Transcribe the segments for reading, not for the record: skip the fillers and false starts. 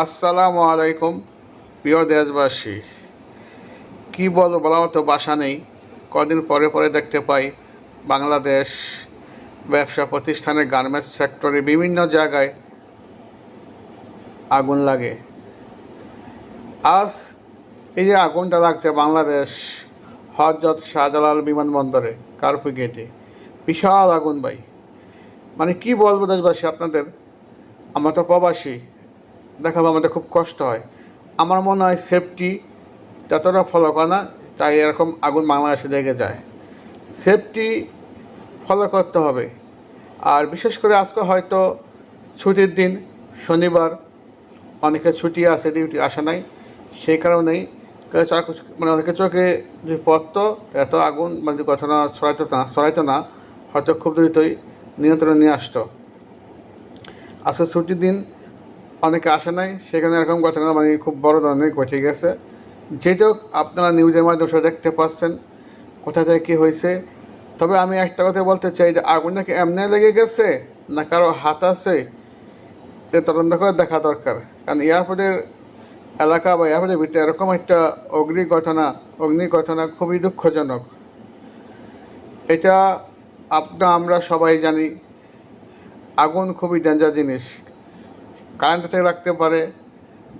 আসসালামু আলাইকুম প্রিয় দেশবাসী। কি বলবো, বলার মতো ভাষা নেই। কদিন পরে পরে দেখতে পাই বাংলাদেশ ব্যবসা প্রতিষ্ঠানে, গার্মেন্টস সেক্টরে বিভিন্ন জায়গায় আগুন লাগে। আজ এই যে আগুনটা লাগছে বাংলাদেশ হযরত শাহজালাল বিমানবন্দরে কার্ফু গেটে, বিশাল আগুন ভাই। মানে কি বলবো দেশবাসী আপনাদের, আমরা তো প্রবাসী, দেখাবো আমাদের খুব কষ্ট হয়। আমার মনে হয় সেফটি ততটা ফলো করে না, তাই এরকম আগুন বাংলাদেশে লেগে যায়। সেফটি ফলো করতে হবে। আর বিশেষ করে আজকে হয়তো ছুটির দিন, শনিবার, অনেকে ছুটি আছে, ডিউটি আসে নাই, সেই কারণেই মানে অনেকের চোখে যে পড়তো, এত আগুন মানে ঘটনা ছড়াইতো না, হয়তো খুব দ্রুতই নিয়ন্ত্রণে নিয়ে আসতো। আজকে ছুটির দিন, অনেকে আসে নাই, সেখানে এরকম ঘটনা মানে খুব বড় ধরনের ঘটে গেছে। যেটাও আপনারা নিউজের মাধ্যমে দেখতে পাচ্ছেন কোথা থেকে কী হয়েছে। তবে আমি একটা কথা বলতে চাই যে আগুনটা কি এমনি লেগে গেছে না কারো হাত আছে, এ তদন্ত করে দেখা দরকার। কারণ এয়ারপোর্টের এলাকা বা এয়ারপোর্টের ভিতরে এরকম একটা অগ্নি ঘটনা খুবই দুঃখজনক। এটা আমরা সবাই জানি, আগুন খুবই ডেঞ্জার জিনিস। কারেন্ট থেকে রাখতে পারে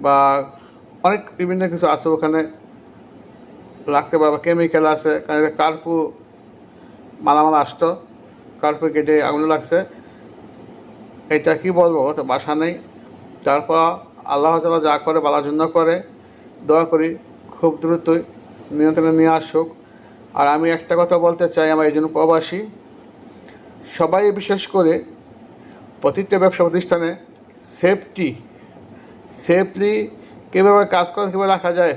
বা অনেক বিভিন্ন কিছু আছে ওখানে লাগতে পারে, বা কেমিক্যাল আছে। কারণ কার্ফু মালামাল আসতো, কার্ফু গেটে আগুন লাগছে। এটা কি বলবো, তো বাসা নেই। তারপর আল্লাহ তাআলা যা করে ভালোর জন্য করে, দোয়া করি খুব দ্রুতই নিয়ন্ত্রণে নিয়ে আসুক। আর আমি একটা কথা বলতে চাই, আমার এই জন্য প্রবাসী সবাই, বিশেষ করে প্রতিটা ব্যবসা প্রতিষ্ঠানে সেফলি কীভাবে কাজ করা, কীভাবে রাখা যায়,